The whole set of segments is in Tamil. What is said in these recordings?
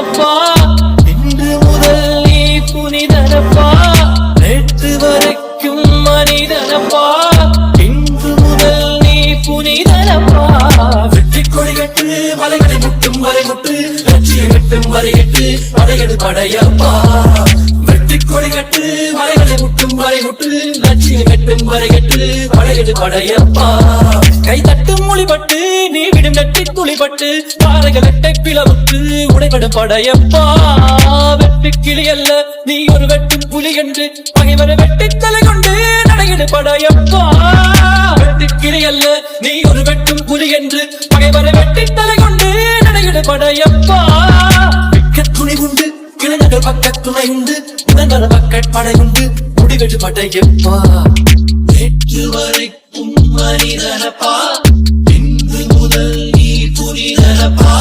புனிதனப்பா, இன்று முதல் நீ புனிதனப்பா, நேற்று வரைக்கும் மனிதனப்பா, இன்று முதல் நீ புனிதனப்பா. வெற்றி கொடி கட்டு மலைகளை முட்டும் வரை முட்டு, லட்சியம் வெட்டும் வரை எட்டு, படையெடு படையப்பா. வெற்றி கொடி கட்டு மலைகளை முட்டும் வரை முட்டு, லட்சியம் வெட்டும் வரை எட்டு, படையெடு படையப்பா. கை தட்டும் மொழிபட்டு நீ விடும் நெட்டி துளிபட்டு, பாறைகள் வெட்டை பிளவுக்கு உடைபடும் படையப்பா. வெட்டு கிளி அல்ல நீ ஒரு வெட்டும் புலி என்று, பகைவரை வெட்டி தலை கொண்டு நடையிடு படையப்பா. வெட்டு கிளி அல்ல நீ ஒரு வெட்டும் புலி என்று, பகைவரை வெட்டி தலை கொண்டு நடையிடு படையப்பா. மிக்க துணி உண்டு இளைஞர்கள் பக்க துணை உண்டு, உடனர பக்க படை உண்டு, முடிவெட்டு படையப்பா. நேற்று வரைக்கும் மனிதனப்பா, இன்று முதல் நீ புனிதனப்பா.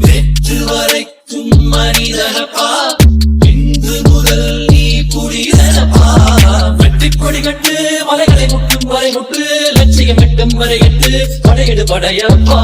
நேற்று வரைக்கும் மனிதனப்பா, இன்று முதல் நீ புனிதனப்பா. வெற்றி கொடி கட்டு மலைகளை முட்டும் வரை முட்டு, லட்சியம் வெட்டும் வரை எட்டு, படையெடு படையப்பா.